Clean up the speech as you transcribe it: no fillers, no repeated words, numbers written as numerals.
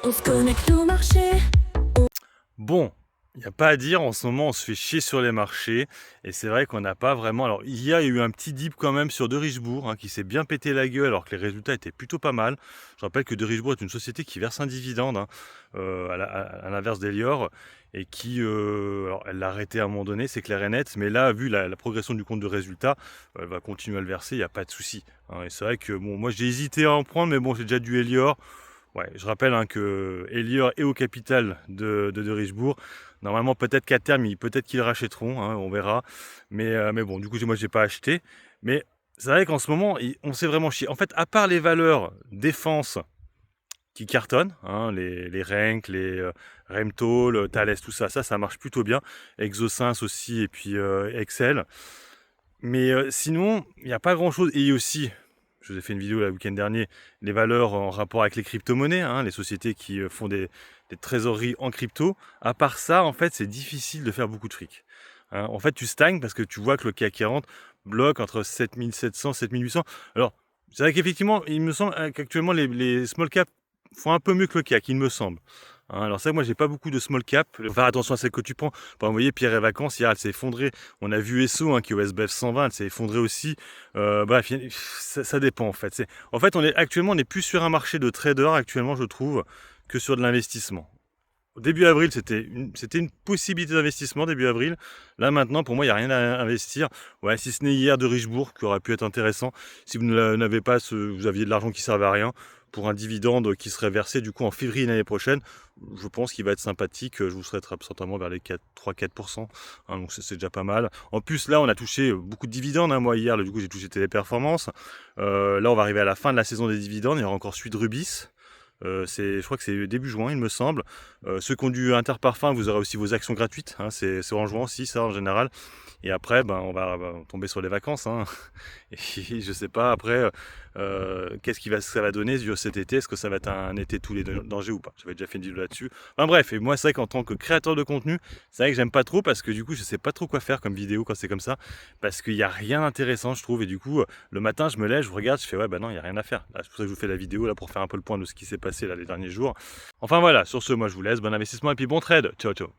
On se connecte au marché. Bon, il n'y a pas à dire, en ce moment on se fait chier sur les marchés et c'est vrai qu'on n'a pas vraiment. Alors il y a eu un petit dip quand même sur De Richebourg qui s'est bien pété la gueule alors que les résultats étaient plutôt pas mal. Je rappelle que De Richebourg est une société qui verse un dividende, à l'inverse d'Elior, et qui, alors elle l'a arrêté à un moment donné, c'est clair et net, mais là vu la progression du compte de résultats, elle va continuer à le verser, il n'y a pas de souci, et c'est vrai que bon, moi j'ai hésité à en prendre, mais bon, j'ai déjà du Elior. Ouais, je rappelle que Elior est au capital de Richebourg. Normalement, peut-être qu'à terme, peut-être qu'ils rachèteront, on verra. Mais bon, du coup, moi, j'ai pas acheté. Mais c'est vrai qu'en ce moment, on s'est vraiment chié. En fait, à part les valeurs défense qui cartonnent, les Renk, les Remtol, Thales, tout ça, ça marche plutôt bien. Exosens aussi, et puis Excel. Mais sinon, il n'y a pas grand-chose. Et aussi, je vous ai fait une vidéo le week-end dernier, les valeurs en rapport avec les crypto-monnaies, les sociétés qui font des trésoreries en crypto. À part ça, en fait, c'est difficile de faire beaucoup de fric. En fait, tu stagnes parce que tu vois que le CAC 40 bloque entre 7700 et 7800. Alors, c'est vrai qu'effectivement, il me semble qu'actuellement, les small caps font un peu mieux que le CAC, il me semble. Alors ça, moi, j'ai pas beaucoup de small cap. Faut faire attention à celle que tu prends. Vous voyez, Pierre et Vacances, hier, elle s'est effondrée. On a vu Esso, qui est au SBF 120, elle s'est effondrée aussi. Bref, ça dépend en fait. En fait, on est plus sur un marché de trader actuellement, je trouve, que sur de l'investissement. Au début avril, c'était une possibilité d'investissement, début avril. Là, maintenant, pour moi, il n'y a rien à investir. Ouais, si ce n'est hier de Richebourg, qui aurait pu être intéressant. Si vous n'avez pas, vous aviez de l'argent qui servait à rien, pour un dividende qui serait versé du coup en février l'année prochaine, je pense qu'il va être sympathique. Je vous serais certainement vers les 3-4%. Donc c'est déjà pas mal. En plus, là, on a touché beaucoup de dividendes. Moi, hier, du coup, j'ai touché Téléperformance. Là, on va arriver à la fin de la saison des dividendes. Il y aura encore celui de Rubis. Je crois que c'est début juin, il me semble. Ceux qui ont du Interparfum, vous aurez aussi vos actions gratuites. C'est en juin aussi, ça, en général. Et après, on va tomber sur les vacances. Et je sais pas, après, qu'est-ce ça va donner cet été? Est-ce que ça va être un été tous les dangers ou pas? J'avais déjà fait une vidéo là-dessus. Enfin bref, et moi, c'est vrai qu'en tant que créateur de contenu, c'est vrai que j'aime pas trop parce que du coup, je sais pas trop quoi faire comme vidéo quand c'est comme ça. Parce qu'il y a rien d'intéressant, je trouve. Et du coup, le matin, je me lève, je regarde, je fais ouais, bah non, il y a rien à faire. C'est pour ça que je vous fais la vidéo là pour faire un peu le point de ce qui s'est passé là les derniers jours. Enfin voilà, sur ce, moi je vous laisse. Bon investissement et puis bon trade. Ciao, ciao.